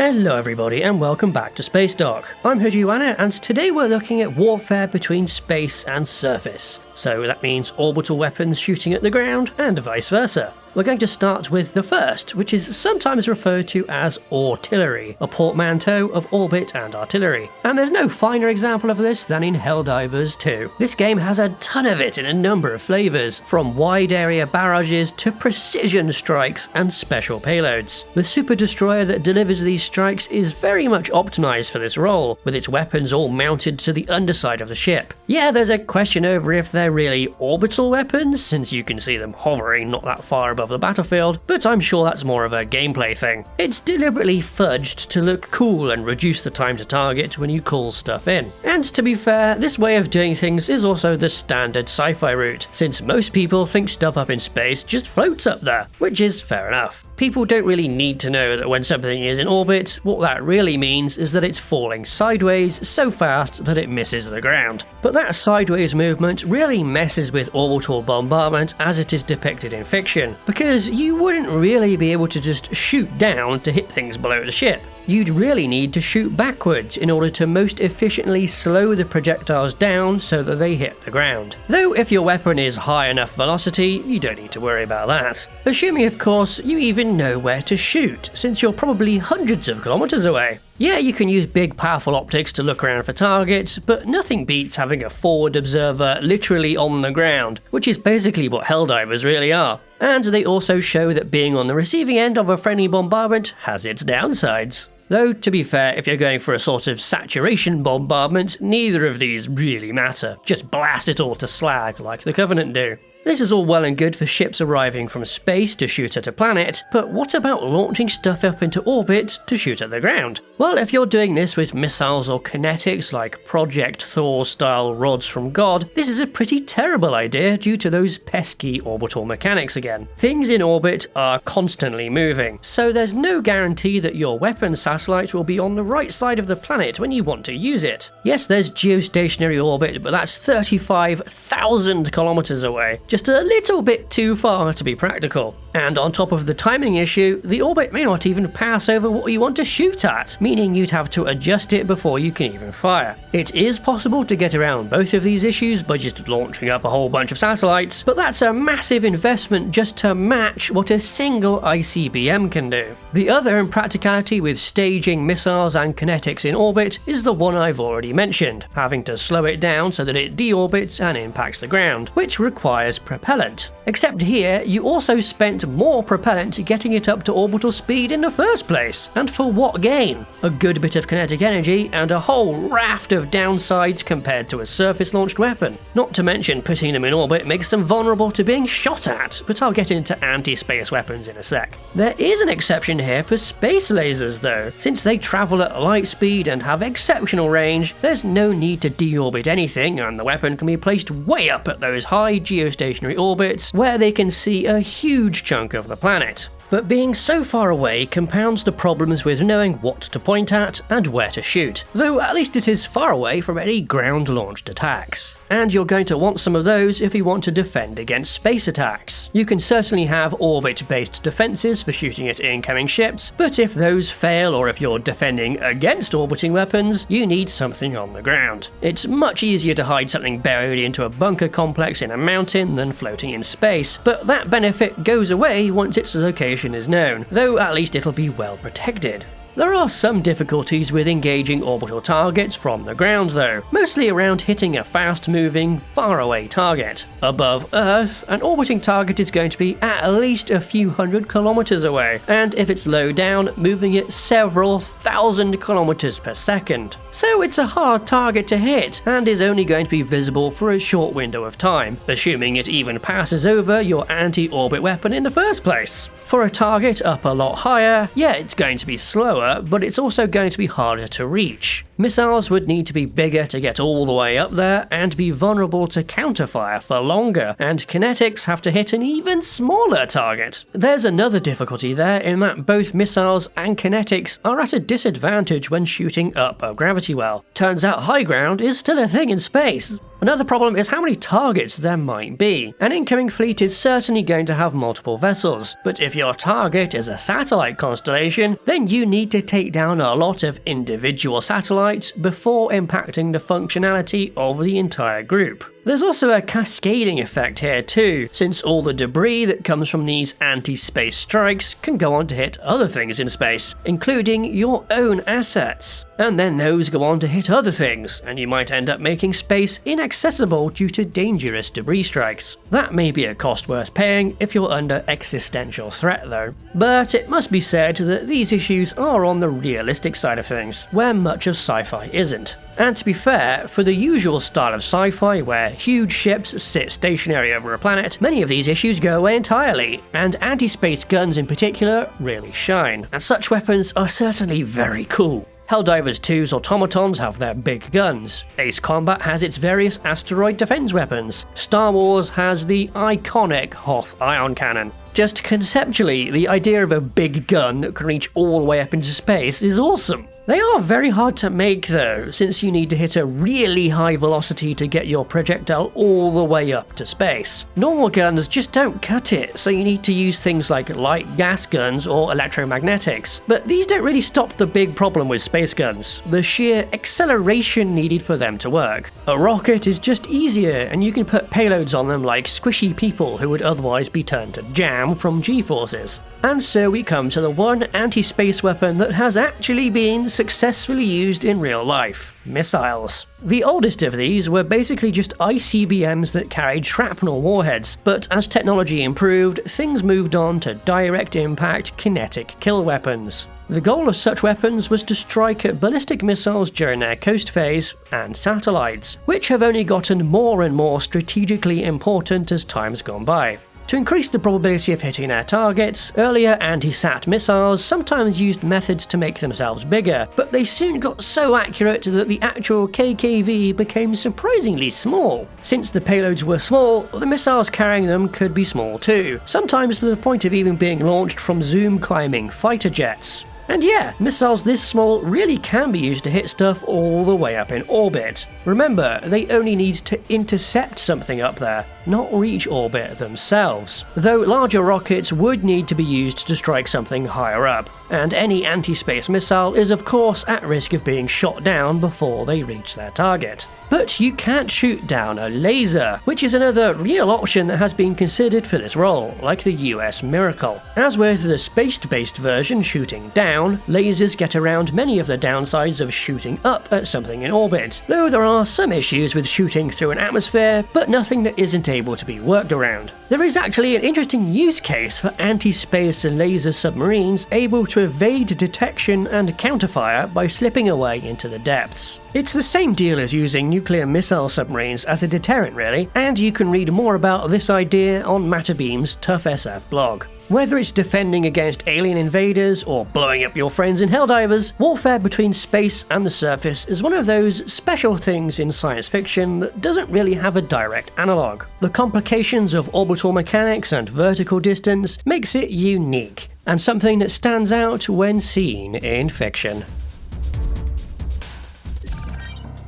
Hello everybody and welcome back to Spacedock. I'm SOJOURN and today we're looking at warfare between space and surface. So that means orbital weapons shooting at the ground and vice versa. We're going to start with the first, which is sometimes referred to as artillery, a portmanteau of orbit and artillery. And there's no finer example of this than in Helldivers 2. This game has a ton of it in a number of flavours, from wide area barrages to precision strikes and special payloads. The super destroyer that delivers these strikes is very much optimised for this role, with its weapons all mounted to the underside of the ship. Yeah, there's a question over if they're really orbital weapons, since you can see them hovering not that far above the battlefield, but I'm sure that's more of a gameplay thing. It's deliberately fudged to look cool and reduce the time to target when you call stuff in. And to be fair, this way of doing things is also the standard sci-fi route, since most people think stuff up in space just floats up there, which is fair enough. People don't really need to know that when something is in orbit, what that really means is that it's falling sideways so fast that it misses the ground. But that sideways movement really messes with orbital bombardment as it is depicted in fiction, because you wouldn't really be able to just shoot down to hit things below the ship. You'd really need to shoot backwards in order to most efficiently slow the projectiles down so that they hit the ground. Though if your weapon is high enough velocity, you don't need to worry about that. Assuming of course you even know where to shoot, since you're probably hundreds of kilometers away. Yeah, you can use big powerful optics to look around for targets, but nothing beats having a forward observer literally on the ground, which is basically what Helldivers really are. And they also show that being on the receiving end of a friendly bombardment has its downsides. Though, to be fair, if you're going for a sort of saturation bombardment, neither of these really matter. Just blast it all to slag like the Covenant do. This is all well and good for ships arriving from space to shoot at a planet, but what about launching stuff up into orbit to shoot at the ground? Well, if you're doing this with missiles or kinetics like Project Thor-style rods from God, this is a pretty terrible idea due to those pesky orbital mechanics again. Things in orbit are constantly moving, so there's no guarantee that your weapon satellite will be on the right side of the planet when you want to use it. Yes, there's geostationary orbit, but that's 35,000 kilometers away. Just a little bit too far to be practical. And on top of the timing issue, the orbit may not even pass over what you want to shoot at, meaning you'd have to adjust it before you can even fire. It is possible to get around both of these issues by just launching up a whole bunch of satellites, but that's a massive investment just to match what a single ICBM can do. The other impracticality with staging missiles and kinetics in orbit is the one I've already mentioned, having to slow it down so that it deorbits and impacts the ground, which requires propellant. Except here, you also spent more propellant getting it up to orbital speed in the first place. And for what gain? A good bit of kinetic energy and a whole raft of downsides compared to a surface-launched weapon. Not to mention putting them in orbit makes them vulnerable to being shot at, but I'll get into anti-space weapons in a sec. There is an exception here for space lasers though. Since they travel at light speed and have exceptional range, there's no need to deorbit anything and the weapon can be placed way up at those high geostationary orbits where they can see a huge chunk of the planet. But being so far away compounds the problems with knowing what to point at and where to shoot, though at least it is far away from any ground-launched attacks. And you're going to want some of those if you want to defend against space attacks. You can certainly have orbit-based defenses for shooting at incoming ships, but if those fail or if you're defending against orbiting weapons, you need something on the ground. It's much easier to hide something buried into a bunker complex in a mountain than floating in space, but that benefit goes away once its location is known, though at least it'll be well protected. There are some difficulties with engaging orbital targets from the ground though, mostly around hitting a fast-moving, far-away target. Above Earth, an orbiting target is going to be at least a few hundred kilometers away, and if it's low down, moving at several thousand kilometers per second. So it's a hard target to hit, and is only going to be visible for a short window of time, assuming it even passes over your anti-orbit weapon in the first place. For a target up a lot higher, yeah, it's going to be slower, but it's also going to be harder to reach. Missiles would need to be bigger to get all the way up there and be vulnerable to counterfire for longer, and kinetics have to hit an even smaller target. There's another difficulty there in that both missiles and kinetics are at a disadvantage when shooting up a gravity well. Turns out high ground is still a thing in space. Another problem is how many targets there might be. An incoming fleet is certainly going to have multiple vessels, but if your target is a satellite constellation, then you need to take down a lot of individual satellites before impacting the functionality of the entire group. There's also a cascading effect here too, since all the debris that comes from these anti-space strikes can go on to hit other things in space, including your own assets. And then those go on to hit other things, and you might end up making space inaccessible due to dangerous debris strikes. That may be a cost worth paying if you're under existential threat though. But it must be said that these issues are on the realistic side of things, where much of sci-fi isn't. And to be fair, for the usual style of sci-fi where huge ships sit stationary over a planet, many of these issues go away entirely, and anti-space guns in particular really shine, and such weapons are certainly very cool. Helldivers 2's automatons have their big guns, Ace Combat has its various asteroid defense weapons, Star Wars has the iconic Hoth ion cannon. Just conceptually, the idea of a big gun that can reach all the way up into space is awesome. They are very hard to make though, since you need to hit a really high velocity to get your projectile all the way up to space. Normal guns just don't cut it, so you need to use things like light gas guns or electromagnetics. But these don't really stop the big problem with space guns, the sheer acceleration needed for them to work. A rocket is just easier, and you can put payloads on them like squishy people who would otherwise be turned to jam from G-forces. And so we come to the one anti-space weapon that has actually been successfully used in real life: missiles. The oldest of these were basically just ICBMs that carried shrapnel warheads, but as technology improved, things moved on to direct impact kinetic kill weapons. The goal of such weapons was to strike at ballistic missiles during their coast phase and satellites, which have only gotten more and more strategically important as time's gone by. To increase the probability of hitting their targets, earlier anti-sat missiles sometimes used methods to make themselves bigger, but they soon got so accurate that the actual KKV became surprisingly small. Since the payloads were small, the missiles carrying them could be small too, sometimes to the point of even being launched from zoom-climbing fighter jets. And yeah, missiles this small really can be used to hit stuff all the way up in orbit. Remember, they only need to intercept something up there, not reach orbit themselves. Though larger rockets would need to be used to strike something higher up, and any anti-space missile is of course at risk of being shot down before they reach their target. But you can't shoot down a laser, which is another real option that has been considered for this role, like the US Miracle. As with the space-based version shooting down, lasers get around many of the downsides of shooting up at something in orbit, though there are some issues with shooting through an atmosphere, but nothing that isn't able to be worked around. There is actually an interesting use case for anti-space laser submarines able to evade detection and counterfire by slipping away into the depths. It's the same deal as using nuclear missile submarines as a deterrent really, and you can read more about this idea on Matterbeam's Tough SF blog. Whether it's defending against alien invaders or blowing up your friends in Helldivers, warfare between space and the surface is one of those special things in science fiction that doesn't really have a direct analogue. The complications of orbital mechanics and vertical distance makes it unique, and something that stands out when seen in fiction.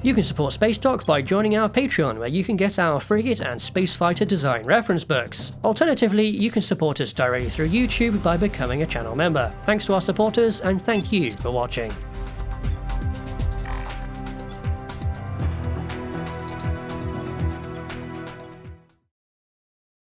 You can support Spacedock by joining our Patreon, where you can get our frigate and spacefighter design reference books. Alternatively, you can support us directly through YouTube by becoming a channel member. Thanks to our supporters, and thank you for watching.